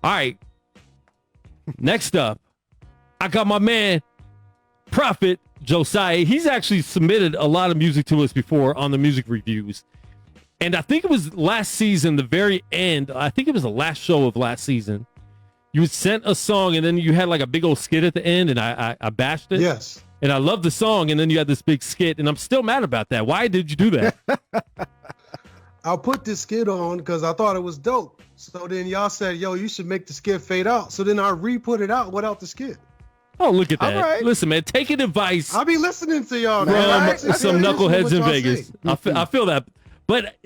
All right. Next up, I got my man, Prafit Josiah. He's actually submitted a lot of music to us before on the music reviews. And I think it was last season, the very end. I think it was the last show of last season. You sent a song, and then you had like a big old skit at the end, and I bashed it. Yes. And I love the song, and then you had this big skit, and I'm still mad about that. Why did you do that? I put this skit on because I thought it was dope. So then y'all said, yo, you should make the skit fade out. So then I re-put it out without the skit. Oh, look at that. Right. Listen, man, taking advice I'll be listening to y'all, from man. some knuckleheads in Vegas. I feel that. But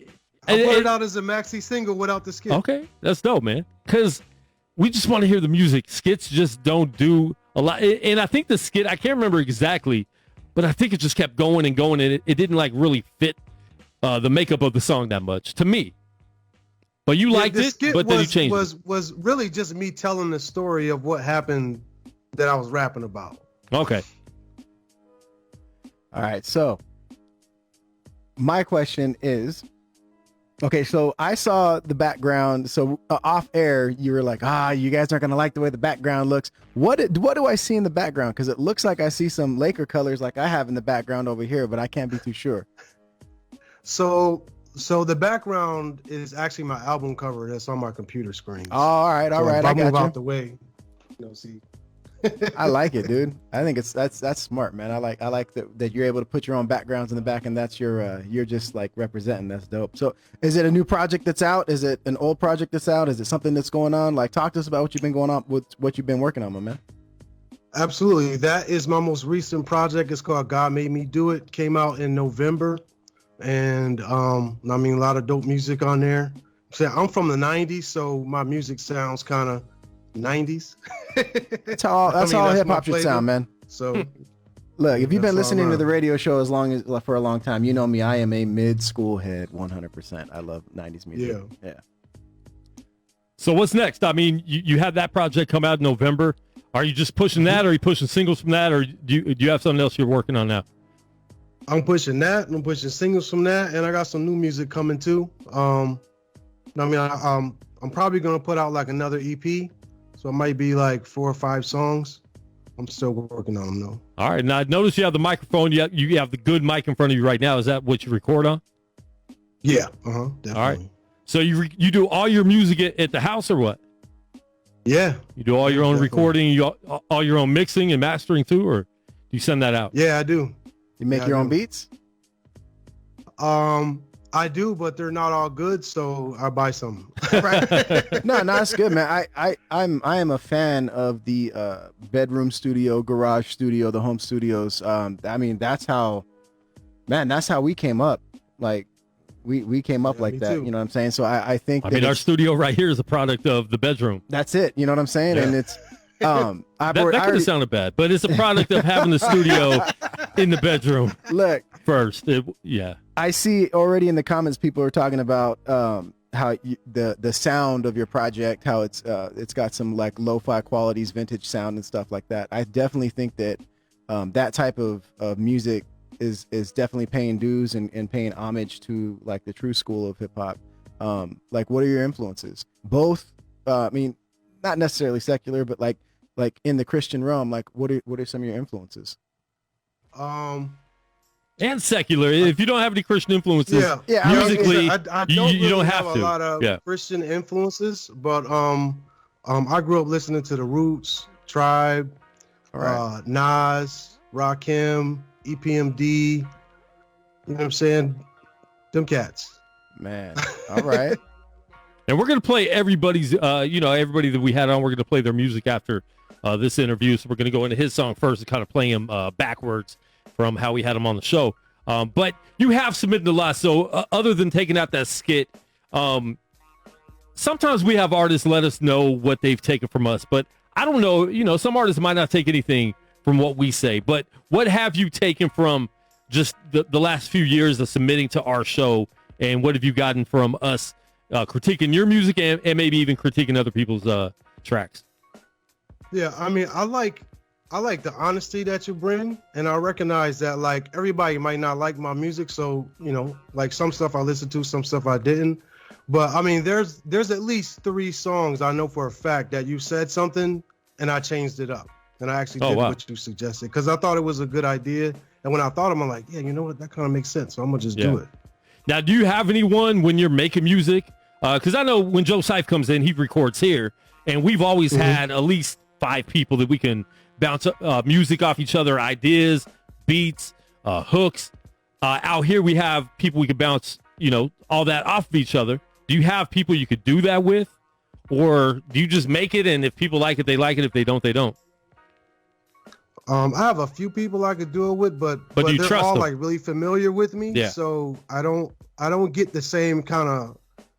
I put it out as a maxi single without the skit. Okay, that's dope, man. Because we just want to hear the music. Skits just don't do a lot. And I think the skit, I can't remember exactly, but I think it just kept going and going, and it didn't like really fit the makeup of the song that much to me. But you liked it, but then you changed it. Was really just me telling the story of what happened that I was rapping about. Okay. All right. So my question is, okay, so I saw the background. So off air, you were like, you guys aren't going to like the way the background looks. What do I see in the background? Because it looks like I see some Laker colors like I have in the background over here, but I can't be too sure. So the background is actually my album cover that's on my computer screen. Oh, all right. I got out the way. See. I like it, dude. I think that's smart, man. I like that you're able to put your own backgrounds in the back, and that's you're just like representing. That's dope. So, is it a new project that's out? Is it an old project that's out? Is it something that's going on? Like, talk to us about what you've been going on with what you've been working on, my man. Absolutely. That is my most recent project. It's called God Made Me Do It. Came out in November. And I mean, a lot of dope music on there. So I'm from the 90s, so my music sounds kind of 90s. That's all hip hop should sound, man. So look, if you've been listening to the radio show for a long time, you know me. I am a mid-school head 100%. I love 90s music. Yeah. So what's next? I mean, you had that project come out in November. Are you just pushing that, or are you pushing singles from that, or do you have something else you're working on now? I'm pushing that. I'm pushing singles from that, and I got some new music coming too. I'm probably gonna put out like another EP, so it might be like 4 or 5 songs. I'm still working on them though. All right. Now I notice you have the microphone. You have the good mic in front of you right now. Is that what you record on? Yeah. Definitely. All right. So you do all your music at the house or what? Yeah. You do all your own recording, all your own mixing and mastering too, or do you send that out? Yeah, I do. You make your own beats? I do, but they're not all good, so I buy some. Right. No, it's good, man. I am a fan of the bedroom studio, garage studio, the home studios. I mean, that's how we came up. Like we came up like that. Too. You know what I'm saying? So I think our studio right here is a product of the bedroom. That's it. You know what I'm saying? Yeah. And it's that could have sounded bad, but it's a product of having the studio in the bedroom. Look, first, I see already in the comments people are talking about how the sound of your project, how it's got some like lo-fi qualities, vintage sound and stuff like that. I definitely think that that type of music is definitely paying dues and paying homage to like the true school of hip hop. Like, what are your influences? Both, I mean, not necessarily secular, but like in the Christian realm, like what are some of your influences? And secular. If you don't have any Christian influences, musically, I you don't have a to. lot of Christian influences, but I grew up listening to the Roots, Tribe, Nas, Rakim, EPMD. You know what I'm saying? Them cats. Man. All right. And we're going to play everybody's, everybody that we had on, we're going to play their music after this interview. So we're going to go into his song first and kind of play him backwards from how we had him on the show. But you have submitted a lot. So other than taking out that skit, sometimes we have artists let us know what they've taken from us. But I don't know, some artists might not take anything from what we say. But what have you taken from just the last few years of submitting to our show? And what have you gotten from us critiquing your music and maybe even critiquing other people's tracks? Yeah, I mean, I like the honesty that you bring, and I recognize that like everybody might not like my music, so like some stuff I listened to, some stuff I didn't, But I mean, there's at least 3 songs I know for a fact that you said something and I changed it up. And I actually did what you suggested because I thought it was a good idea. And when I thought of it, I'm like, yeah, you know what? That kind of makes sense. So I'm going to just do it. Now, do you have anyone when you're making music? Because I know when Josiah comes in, he records here. And we've always had at least 5 people that we can bounce music off each other, ideas, beats, hooks. Out here, we have people we could bounce, all that off of each other. Do you have people you could do that with? Or do you just make it, and if people like it, they like it. If they don't, they don't? I have a few people I could do it with, but do you they're trust all them? like really familiar with me. Yeah. So I don't get the same kind of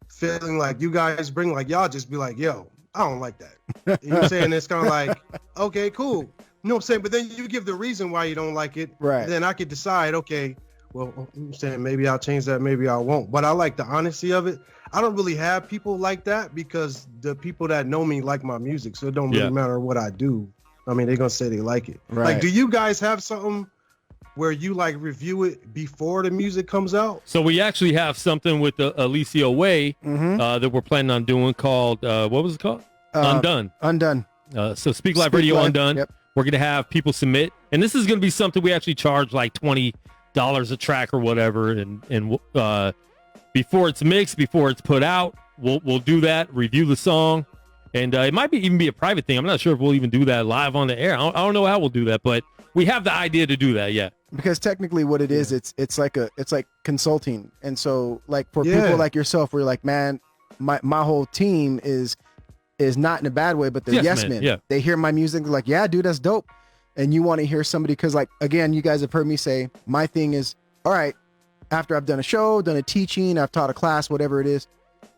feeling like you guys bring. Like y'all just be like, yo, I don't like that. You know what I'm saying? It's kind of like, okay, cool. You know what I'm saying? But then you give the reason why you don't like it. Right. Then I could decide, okay, well, I'm saying maybe I'll change that, maybe I won't. But I like the honesty of it. I don't really have people like that because the people that know me like my music. So it don't really matter what I do. I mean, they're going to say they like it. Right. Like, do you guys have something where you like review it before the music comes out? So we actually have something with Alicia Way that we're planning on doing called, what was it called? Undone. Undone. So Speak Live Radio Undone. Yep. We're going to have people submit. And this is going to be something we actually charge like $20 a track or whatever. And before it's mixed, before it's put out, we'll do that, review the song. And it might even be a private thing. I'm not sure if we'll even do that live on the air. I don't know how we'll do that, but we have the idea to do that. Yeah. Because technically what it is, it's like consulting. And so like for people like yourself, we're like, man, my whole team is not in a bad way, but they're yes men. Yeah. They hear my music, they're like, yeah, dude, that's dope. And you want to hear somebody, because like, again, you guys have heard me say, my thing is, all right, after I've done a show, done a teaching, I've taught a class, whatever it is,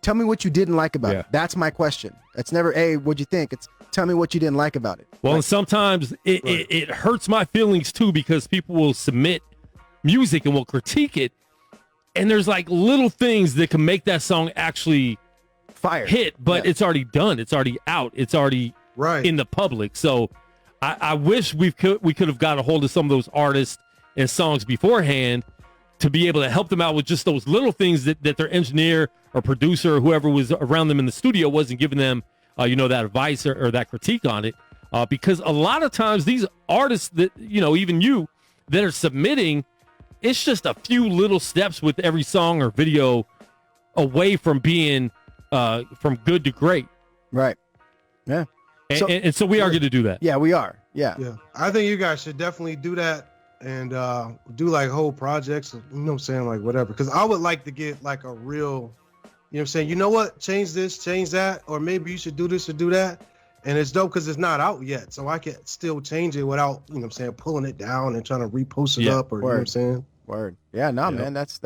tell me what you didn't like about it. That's my question. It's never, hey, what'd you think? It's tell me what you didn't like about it. Well, and sometimes it hurts my feelings too, because people will submit music and will critique it. And there's like little things that can make that song actually fire hit, but it's already done. It's already out. It's already in the public. So I wish we could have got a hold of some of those artists and songs beforehand to be able to help them out with just those little things that their engineer or producer or whoever was around them in the studio wasn't giving them, that advice or that critique on it. Because a lot of times these artists that, even you that are submitting, it's just a few little steps with every song or video away from being from good to great. Right. Yeah. And so we are going to do that. Yeah, we are. Yeah. Yeah. I think you guys should definitely do that and do like whole projects, like whatever. Because I would like to get like a real, you know what, change this, change that, or maybe you should do this or do that. And it's dope because it's not out yet. So I can still change it without, pulling it down and trying to repost it up or, you know what I'm saying? Word. Yeah, no, man, that's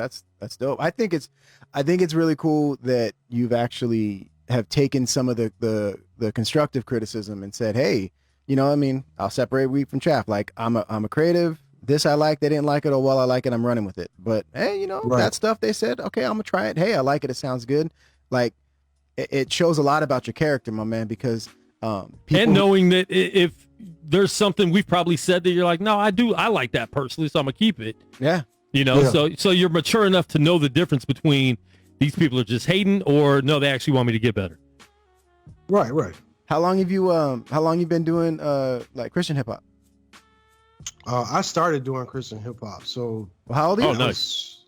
dope. I think it's really cool that you've actually have taken some of the constructive criticism and said, hey, I'll separate wheat from chaff. Like I'm a creative. This I like, they didn't like it, or well, I like it, I'm running with it. But hey, that stuff they said, okay, I'm gonna try it. Hey, I like it, it sounds good. Like it shows a lot about your character, my man, because and knowing that if there's something we've probably said that you're like, no, I like that personally, so I'm gonna keep it. Yeah. So you're mature enough to know the difference between these people are just hating or no, they actually want me to get better. Right. How long have you been doing like Christian hip hop? I started doing Christian hip hop. So how old are you? Oh, nice.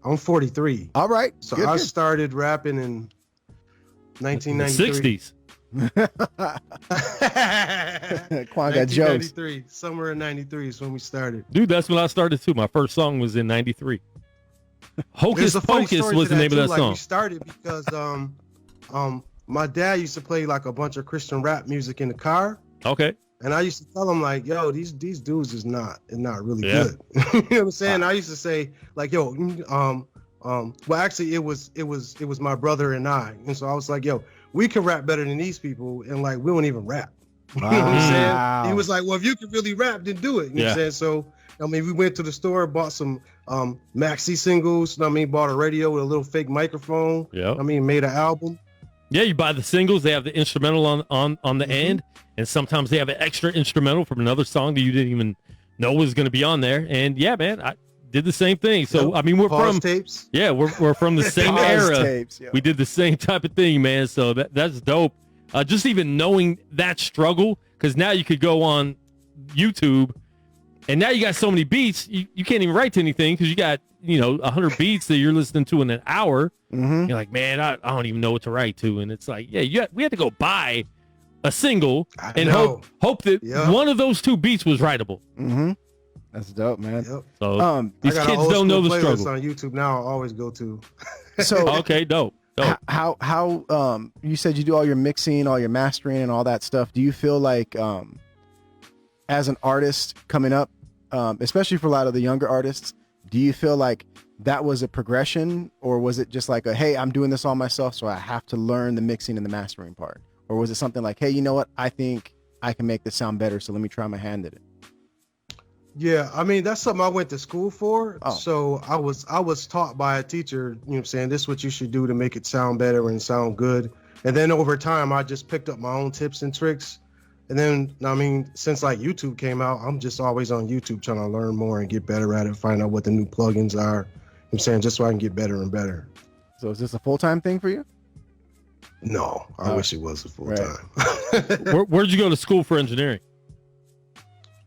I'm 43. All right. So I started rapping in 1993. The 60s. Quan got jokes. Summer of 93 is when we started. Dude, that's when I started too. My first song was in 93. Hocus Pocus was the name of that song. We started because my dad used to play like a bunch of Christian rap music in the car. Okay. And I used to tell him like, yo, these dudes is not really good. You know what I'm saying? Wow. I used to say like, yo, well, actually it was my brother and I. And so I was like, yo, we can rap better than these people. And like, we don't even rap. Wow. You know what I'm saying? He was like, well, if you can really rap, then do it. You know what I'm saying? So, we went to the store, bought some maxi singles. Bought a radio with a little fake microphone. Yeah. Made an album. Yeah, you buy the singles. They have the instrumental on the end, and sometimes they have an extra instrumental from another song that you didn't even know was going to be on there. And yeah, man, did the same thing. So Yep. I mean, we're Pause from tapes. yeah, we're from the same Pause era. tapes, yeah. We did the same type of thing, man. So that's dope. Just even knowing that struggle, because now you could go on YouTube, and now you got so many beats, you can't even write to anything because you got 100 beats that you're listening to in an hour. Mm-hmm. You're like, man, I don't even know what to write to, and it's like, yeah, we had to go buy a single and hope that one of those 2 beats was writable. Mm-hmm. That's dope, man. Yep. So these I got kids don't know the playlist struggle. on YouTube now. I always go to. So Okay, dope. how you said you do all your mixing, all your mastering, and all that stuff. Do you feel like as an artist coming up, especially for a lot of the younger artists, do you feel like that was a progression, or was it just like hey, I'm doing this all myself, so I have to learn the mixing and the mastering part? Or was it something like, hey, you know what? I think I can make this sound better, so let me try my hand at it. Yeah, I mean, that's something I went to school for. Oh. So I was taught by a teacher, saying this is what you should do to make it sound better and sound good. And then over time, I just picked up my own tips and tricks. And then, I mean, since like YouTube came out, I'm just always on YouTube trying to learn more and get better at it, find out what the new plugins are. Just so I can get better and better. So is this a full-time thing for you? No, I wish it was a full-time. Where'd you go to school for engineering?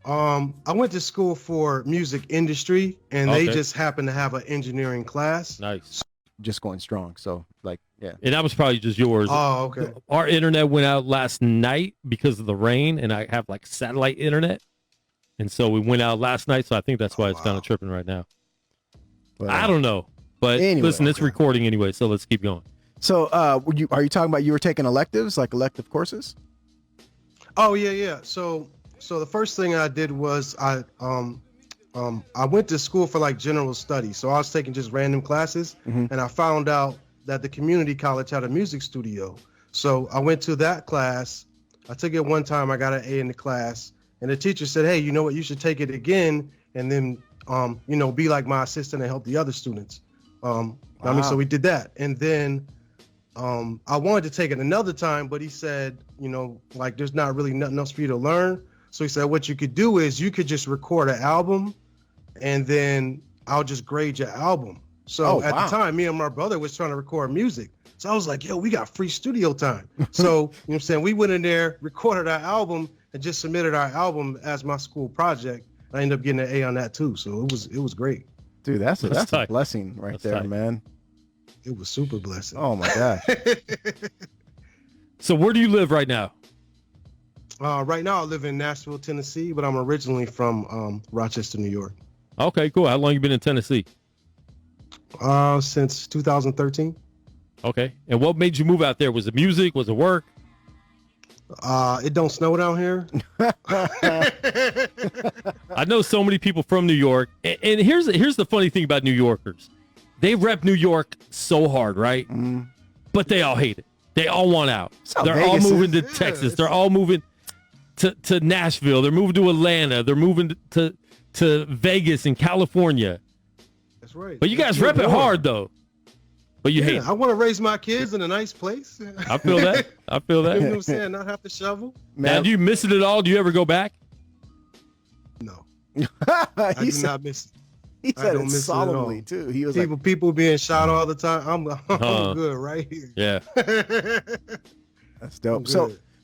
I went to school for music industry, and they just happened to have an engineering class. Nice. Just going strong. So like, yeah. And that was probably just yours. Oh, okay. Our internet went out last night because of the rain, and I have like satellite internet. And so we went out last night, so I think that's why it's kind of tripping right now. Well, I don't know. But anyway, listen, it's recording anyway, so let's keep going. So are you talking about you were taking electives, like elective courses? Oh, yeah. So the first thing I did was I went to school for like general studies. So I was taking just random classes, and I found out that the community college had a music studio. So I went to that class. I took it one time. I got an A in the class, and the teacher said, "Hey, you know what? You should take it again, and then be like my assistant and help the other students." I mean, so we did that, and then I wanted to take it another time, but he said, like there's not really nothing else for you to learn. So he said, what you could do is you could just record an album, and then I'll just grade your album. So at the time, me and my brother was trying to record music. So I was like, yo, we got free studio time. So, we went in there, recorded our album, and just submitted our album as my school project. I ended up getting an A on that too. So it was great. Dude, that's a blessing right there, man. It was super blessing. Oh my gosh. So where do you live right now? Right now I live in Nashville, Tennessee, but I'm originally from Rochester, New York. Okay, cool. How long you been in Tennessee? Since 2013. Okay. And what made you move out there? Was it music? Was it work? It don't snow down here. I know so many people from New York, and here's the funny thing about New Yorkers. They rep New York so hard, right? But they all hate it. They all want out. They're all moving to Texas. They're all moving to Nashville. They're moving to Atlanta. They're moving to Vegas and California. That's right. But you guys rep it hard, though. But you hate it. I want to raise my kids in a nice place. I feel that. You know what I'm saying? Not have to shovel. Now, do you miss it at all? Do you ever go back? No. I do not miss it. He said it solemnly too. He was people being shot all the time. I'm good right here. Yeah. That's dope.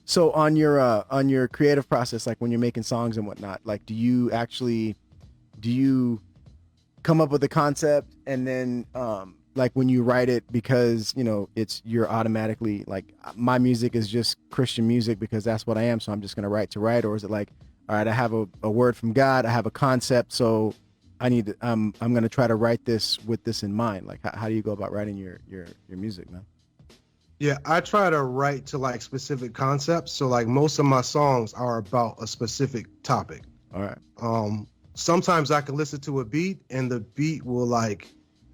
So on your creative process, like when you're making songs and whatnot, like do you come up with a concept and then like when you write it, because you're automatically like, my music is just Christian music because that's what I am, so I'm just gonna write to write? Or is it like, all right, I have a word from God, I have a concept, so I need to, I'm gonna try to write this with this in mind? Like how do you go about writing your music, man? Yeah, I try to write to like specific concepts. So like most of my songs are about a specific topic. All right. Sometimes I can listen to a beat and the beat will like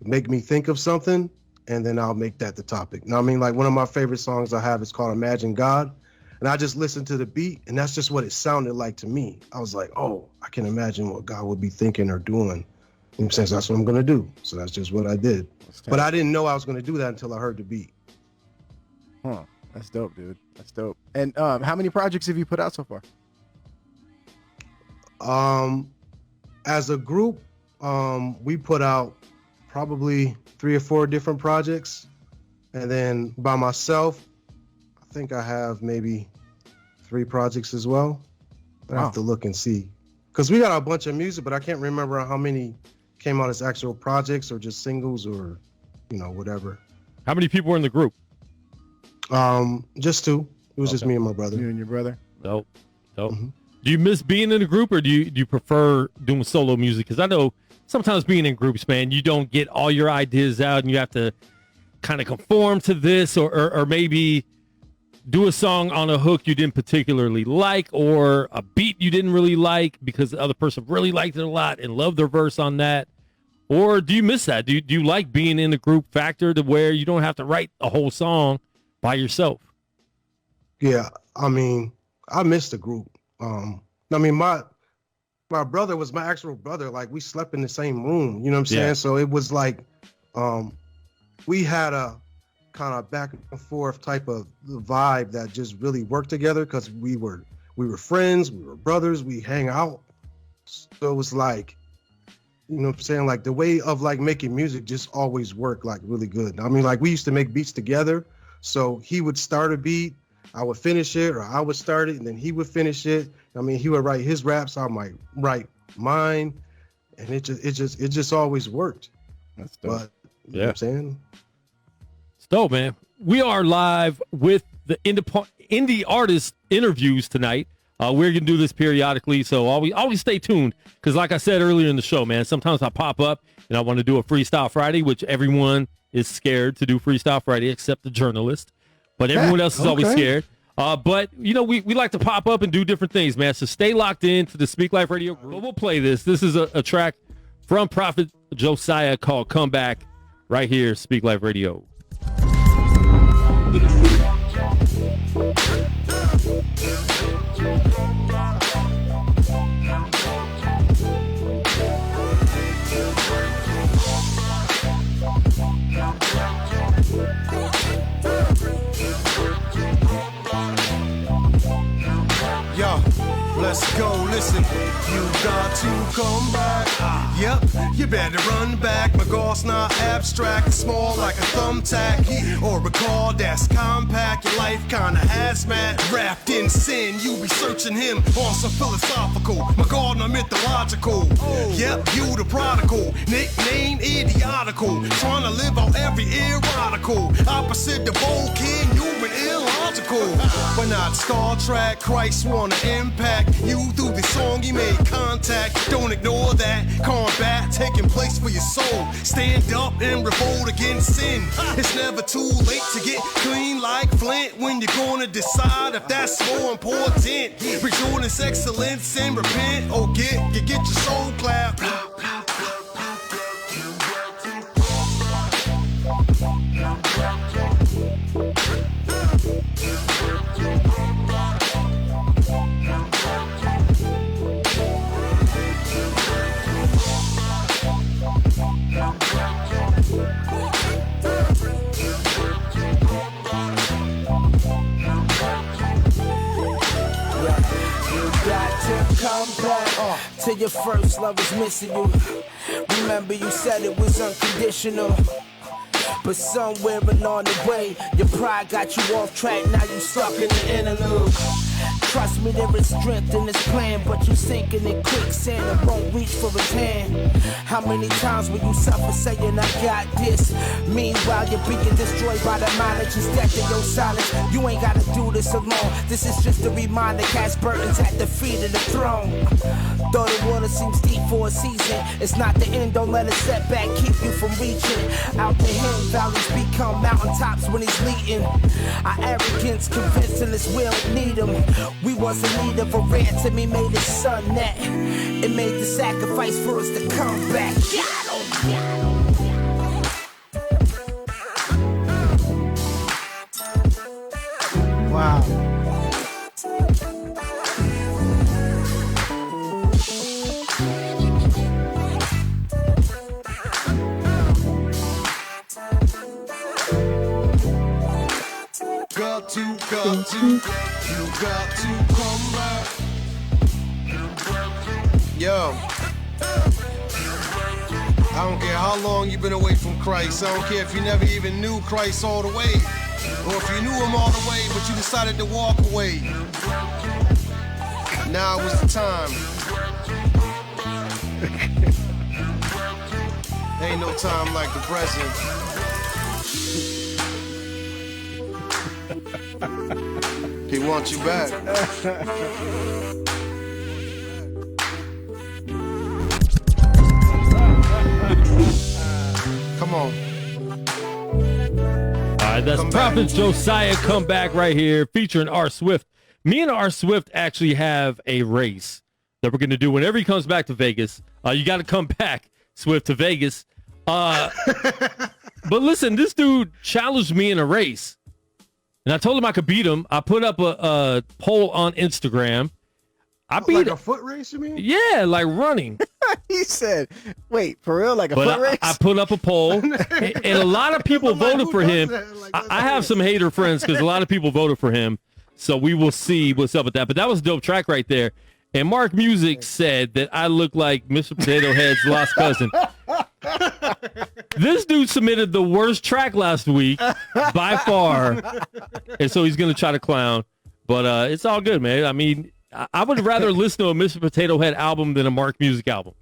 make me think of something, and then I'll make that the topic. Now, I mean, like one of my favorite songs I have is called Imagine God. And I just listened to the beat, and that's just what it sounded like to me. I was like, oh, I can imagine what God would be thinking or doing. You know what I'm saying? So that's what I'm going to do. So that's just what I did. But I didn't know I was going to do that until I heard the beat. Huh. That's dope, dude. That's dope. And how many projects have you put out so far? As a group, we put out probably 3 or 4 different projects. And then by myself, I think I have maybe 3 projects as well. I have to look and see. Because we got a bunch of music, but I can't remember how many came out as actual projects or just singles or, whatever. How many people were in the group? Just 2. It was just me and my brother. You and your brother? Dope. Mm-hmm. Do you miss being in a group, or do you prefer doing solo music? Because I know sometimes being in groups, man, you don't get all your ideas out, and you have to kind of conform to this, or maybe do a song on a hook you didn't particularly like, or a beat you didn't really like because the other person really liked it a lot and loved their verse on that. Or do you miss that? Do you like being in the group factor to where you don't have to write a whole song by yourself? Yeah, I mean, I miss the group. My brother was my actual brother. Like, we slept in the same room, you know what I'm saying? Yeah. So it was like, we had a kind of back and forth type of vibe that just really worked together because we were friends, we were brothers, we hang out. So it was like, you know what I'm saying? Like, the way of like making music just always worked like really good. I mean, like, we used to make beats together. So he would start a beat, I would finish it, or I would start it and then he would finish it. I mean, he would write his raps, I might write mine, and it just always worked. That's dope. But you know what I'm saying? It's dope, man. We are live with the indie artist interviews tonight. We're gonna do this periodically, so always stay tuned, because like I said earlier in the show, man, sometimes I pop up and I want to do a Freestyle Friday, which everyone is scared to do Freestyle Friday except the journalist, but everyone else is always scared. But we like to pop up and do different things, man. So stay locked in to the Speak Life Radio group. We'll play this. This is a track from Prafit Josiah called "Comeback" right here, Speak Life Radio. Yo, let's go, listen, you got to come back. Yep, you better run back. My goal's not abstract, it's more like a thumbtack or a car that's compact. Your life kinda hazmat, wrapped in sin. You be searching him on some philosophical. My God, not mythological. Yep, you the prodigal, nickname idiotical. Trying to live out every erotical. Opposite the bold kid, you've been illogical. But not Star Trek, Christ wanna impact you through the song. He made contact, don't ignore that. Combat taking place for your soul. Stand up and revolt against sin. It's never too late to get clean like Flint. When you're gonna decide if that's more important. Rejoin its excellence and repent. Or get your soul clapped. Come back till your first love was missing you. Remember you said it was unconditional, but somewhere along the way your pride got you off track. Now you stuck in the interlude. Trust me, there is strength in this plan, but you sinking in quicksand and won't reach for his hand. How many times will you suffer saying I got this? Meanwhile, you're being destroyed by the knowledge instead of your silence. You ain't gotta do this alone. This is just a reminder, cast burdens at the feet of the throne. Though the water seems deep for a season, it's not the end. Don't let a setback keep you from reaching. Out the hill, valleys become mountaintops when he's leading. Our arrogance convincing us we don't need him. We was in need of a ransom, he made his son that. It made the sacrifice for us to come back. Wow. You got to come back. Yo. I don't care how long you've been away from Christ. I don't care if you never even knew Christ all the way, or if you knew him all the way, but you decided to walk away. Now was the time. Ain't no time like the present. He wants you back. Come on. All right, that's Prafit Josiah come back right here featuring R. Swift. Me and R. Swift actually have a race that we're going to do whenever he comes back to Vegas. You got to come back, Swift, to Vegas. But listen, this dude challenged me in a race, and I told him I could beat him. I put up a poll on Instagram. I beat like him. A foot race, you mean? Yeah, like running. He said, wait, for real? Like a foot race? I put up a poll, and a lot of people voted for him. I have some hater friends because a lot of people voted for him. So we will see what's up with that. But that was a dope track right there. And Mark Music said that I look like Mr. Potato Head's lost cousin. This dude submitted the worst track last week by far. And so he's going to try to clown. But it's all good, man. I mean, I would rather listen to a Mr. Potato Head album than a Mark Music album.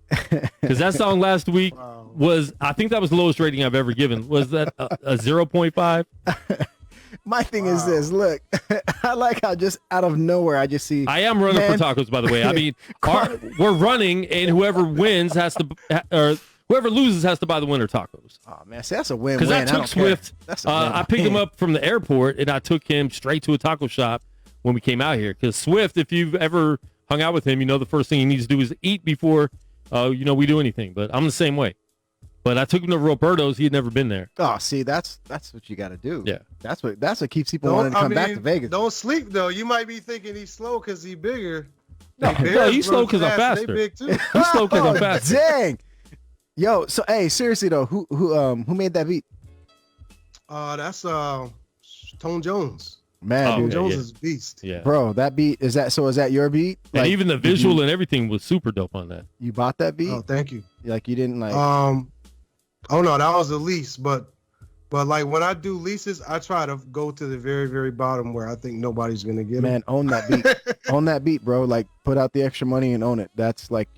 Because that song last week was, I think that was the lowest rating I've ever given. Was that a 0.5? My thing is this. Look, I like how just out of nowhere I just see. I am running for tacos, by the way. I mean, we're running, and whoever wins has to, or whoever loses has to buy the winner tacos. Oh man, see, that's a win-win. Because I took Swift. I picked him up from the airport, and I took him straight to a taco shop when we came out here. Because Swift, if you've ever hung out with him, you know the first thing he needs to do is eat before, we do anything. But I'm the same way. But I took him to Roberto's. He had never been there. Oh, see, that's what you got to do. Yeah, that's what keeps people wanting to come back to Vegas. Don't sleep though. You might be thinking he's slow because he's bigger. No, he's slow because I'm faster. They big too. He's slow because I'm faster. Dang. Yo, so hey, seriously though, who made that beat? That's Tone Jones. Man, Tone Jones is a beast. Yeah, bro, that beat is that your beat? And even the visual and everything was super dope on that. You bought that beat? Oh, thank you. Like you didn't like? Oh no, that was a lease, but like when I do leases, I try to go to the very, very bottom where I think nobody's gonna get Man, own that beat. Own that beat, bro. Like put out the extra money and own it. That's like,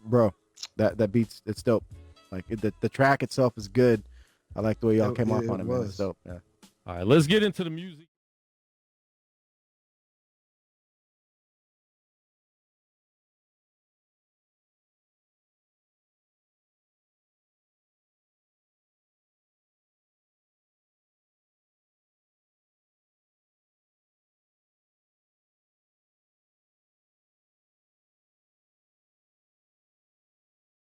bro, that beat's it's dope. Like the track itself is good. I like the way y'all came off on it, man. It's dope. Yeah. All right, let's get into the music.